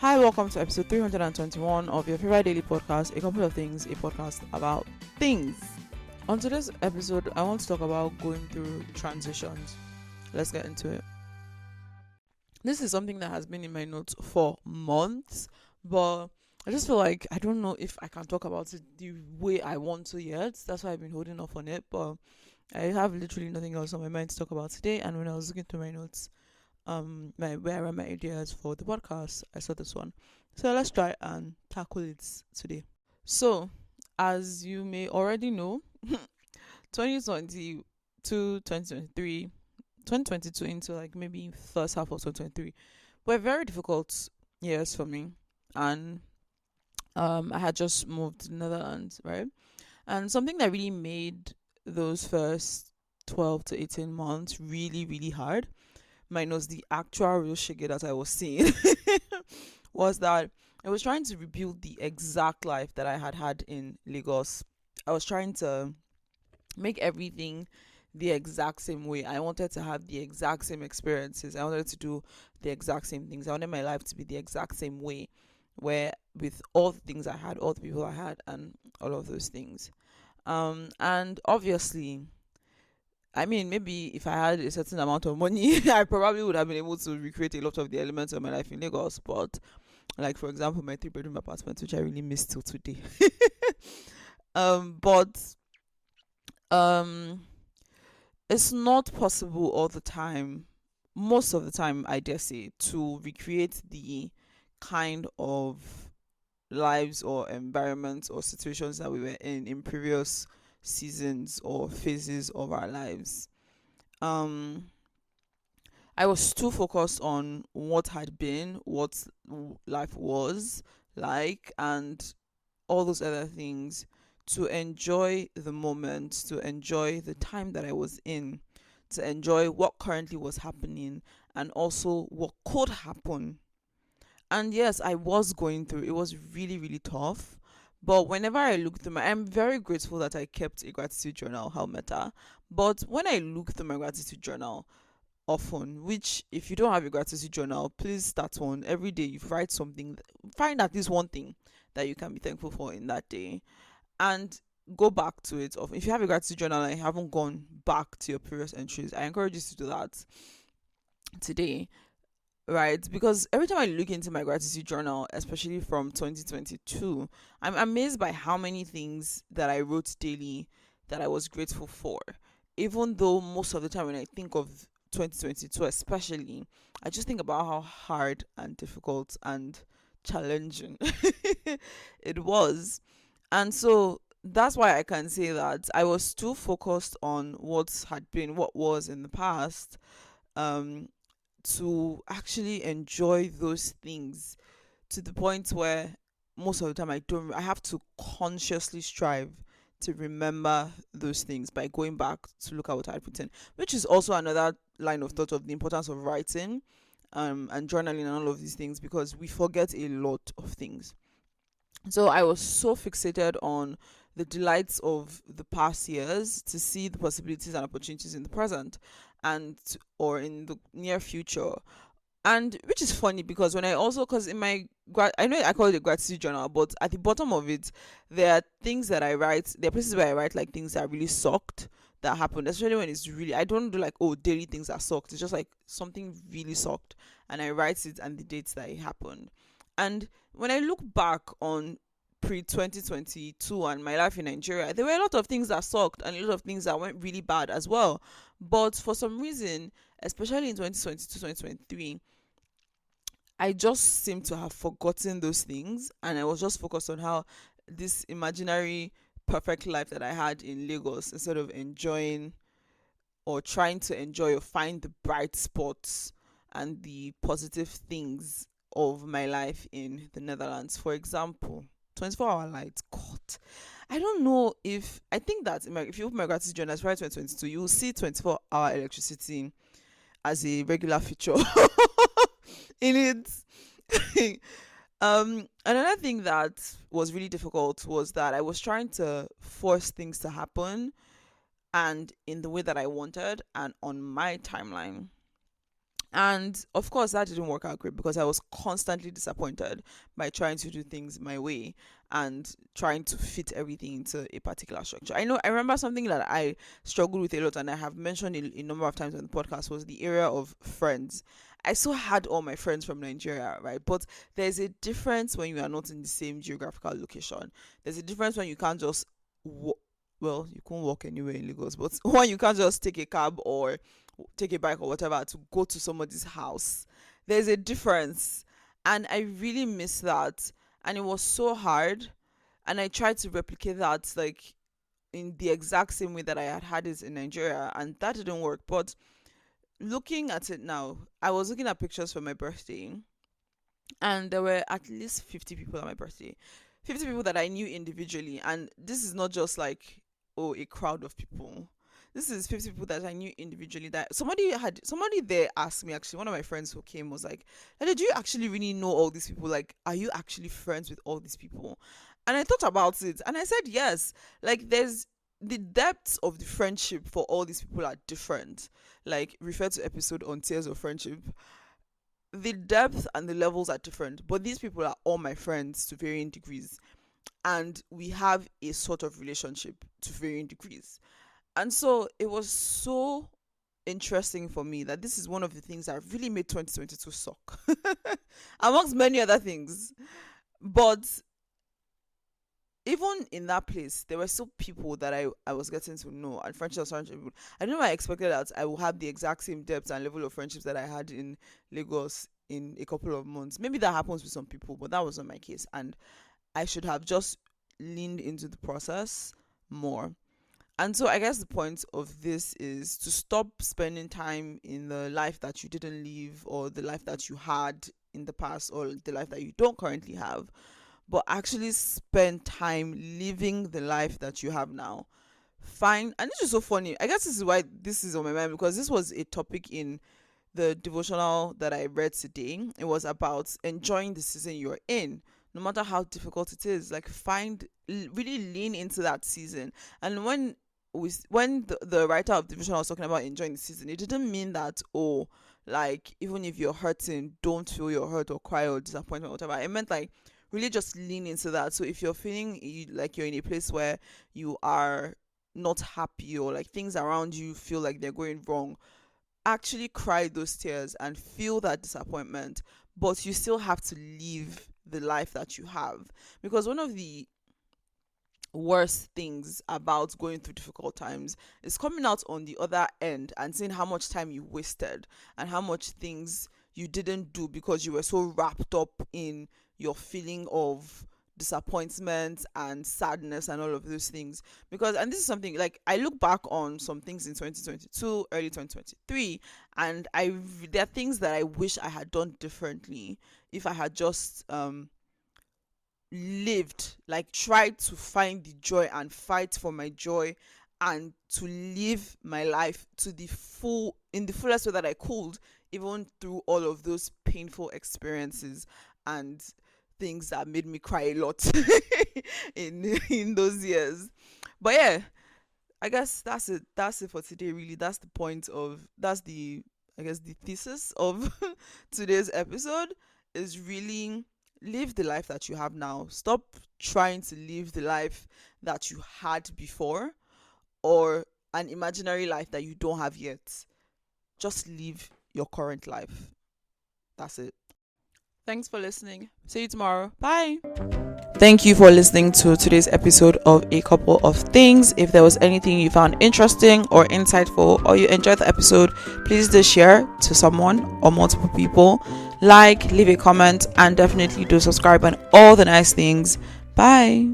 Hi, welcome to episode 321 of your favorite daily podcast, A Couple of Things, a podcast about things. On today's episode, I want to talk about going through transitions. Let's get into it. This is something that has been in my notes for months, but I just feel like I don't know if I can talk about it the way I want to yet. That's why I've been holding off on it, but I have literally nothing else on my mind to talk about today. And when I was looking through my notes, where I write my ideas for the podcast, I saw this one. So let's try and tackle it today. So, as you may already know, 2022, 2023, 2022 into like maybe first half of 2023 were very difficult years for me. And I had just moved to the Netherlands, right? And something that really made those first 12 to 18 months really, really hard, minus the actual real shiggy that I was seeing, was that I was trying to rebuild the exact life that I had in Lagos. I was trying to make everything the exact same way. I wanted to have the exact same experiences. I wanted to do the exact same things. I wanted my life to be the exact same way, where with all the things I had, all the people I had, and all of those things. And obviously, I mean, maybe if I had a certain amount of money, I probably would have been able to recreate a lot of the elements of my life in Lagos. But, like, for example, my 3 bedroom apartment, which I really miss till today. But it's not possible all the time, most of the time, I dare say, to recreate the kind of lives or environments or situations that we were in previous seasons or phases of our lives. um I was too focused on what had been, what life was like, and all those other things, to enjoy the moment, to enjoy the time that I was in, to enjoy what currently was happening, and also what could happen. And yes, I was going through, it was really, really tough. But whenever I look through I'm very grateful that I kept a gratitude journal, how meta. But when I look through my gratitude journal, often, which if you don't have a gratitude journal, please start one. Every day you write something, find at least one thing that you can be thankful for in that day, and go back to it. Of If you have a gratitude journal and you haven't gone back to your previous entries, I encourage you to do that today, right? Because every time I look into my gratitude journal, especially from 2022, I'm amazed by how many things that I wrote daily that I was grateful for. Even though most of the time when I think of 2022 especially, I just think about how hard and difficult and challenging it was. And so that's why I can say that I was too focused on what had been, what was in the past, um to actually enjoy those things, to the point where most of the time I have to consciously strive to remember those things by going back to look at what I've written, which is also another line of thought of the importance of writing, and journaling and all of these things, because we forget a lot of things. So I was so fixated on the delights of the past years to see the possibilities and opportunities in the present, or in the near future. And which is funny, because when I also, because in my I know I call it a gratitude journal, but at the bottom of it there are things that I write. There are places where I write like things that really sucked that happened, especially when it's really, I don't do like, oh, daily things that sucked. It's just like something really sucked, and I write it and the dates that it happened. And when I look back on pre 2022 and my life in Nigeria, there were a lot of things that sucked and a lot of things that went really bad as well. But for some reason, especially in 2022, 2023, I just seem to have forgotten those things, and I was just focused on how this imaginary perfect life that I had in Lagos, instead of enjoying or trying to enjoy or find the bright spots and the positive things of my life in the Netherlands. For example, 24-hour lights. God, I don't know, if I think that if you open my gratitude journal as far as 2022, you will see 24-hour electricity as a regular feature in it. Another thing that was really difficult was that I was trying to force things to happen, and in the way that I wanted and on my timeline. And of course, that didn't work out great because I was constantly disappointed by trying to do things my way and trying to fit everything into a particular structure. I remember something that I struggled with a lot, and I have mentioned a number of times on the podcast, was the area of friends. I still had all my friends from Nigeria, right? But there's a difference when you are not in the same geographical location. There's a difference when you can't just well, you can't walk anywhere in Lagos, but when you can't just take a cab or take a bike or whatever to go to somebody's house. There's a difference. And I really miss that. And it was so hard. And I tried to replicate that like in the exact same way that I had it in Nigeria, and that didn't work. But looking at it now, I was looking at pictures for my birthday, and there were at least 50 people at my birthday. 50 people that I knew individually. And this is not just like, oh, a crowd of people. This is 50 people that I knew individually. That somebody there asked me, actually, one of my friends who came was like, "Hey, do you actually really know all these people? Like, are you actually friends with all these people?" And I thought about it, and I said yes. Like, there's the depths of the friendship for all these people are different. Like, refer to episode on Tears of Friendship. The depth and the levels are different, but these people are all my friends to varying degrees, and we have a sort of relationship to varying degrees. And so it was so interesting for me that this is one of the things that really made 2022 suck, amongst many other things. But even in that place, there were still people that I was getting to know, and friendships. I don't know, I expected that I will have the exact same depth and level of friendships that I had in Lagos in a couple of months. Maybe that happens with some people, but that wasn't my case. And I should have just leaned into the process more. And so I guess the point of this is to stop spending time in the life that you didn't live, or the life that you had in the past, or the life that you don't currently have, but actually spend time living the life that you have now. Fine. And this is so funny. I guess this is why this is on my mind, because this was a topic in the devotional that I read today. It was about enjoying the season you're in, no matter how difficult it is. Like, really lean into that season. And when the writer of devotional was talking about enjoying the season, it didn't mean that, oh, like, even if you're hurting, don't feel your hurt or cry or disappointment or whatever. It meant like really just lean into that. So if you're feeling like you're in a place where you are not happy, or like things around you feel like they're going wrong, actually cry those tears and feel that disappointment, but you still have to live the life that you have. Because one of the worst things about going through difficult times is coming out on the other end and seeing how much time you wasted and how much things you didn't do because you were so wrapped up in your feeling of disappointment and sadness and all of those things. Because, and this is something, like, I look back on some things in 2022, early 2023, and there are things that I wish I had done differently if I had just lived, like, tried to find the joy and fight for my joy, and to live my life to the fullest way that I could, even through all of those painful experiences and things that made me cry a lot in those years. But yeah, I guess that's it for today. Really, that's the I guess the thesis of today's episode, is really live the life that you have now. Stop trying to live the life that you had before, or an imaginary life that you don't have yet. Just live your current life. That's it. Thanks for listening. See you tomorrow. Bye. Thank you for listening to today's episode of A Couple of Things. If there was anything you found interesting or insightful, or you enjoyed the episode, please do share to someone or multiple people. Like, leave a comment, and definitely do subscribe and all the nice things. Bye.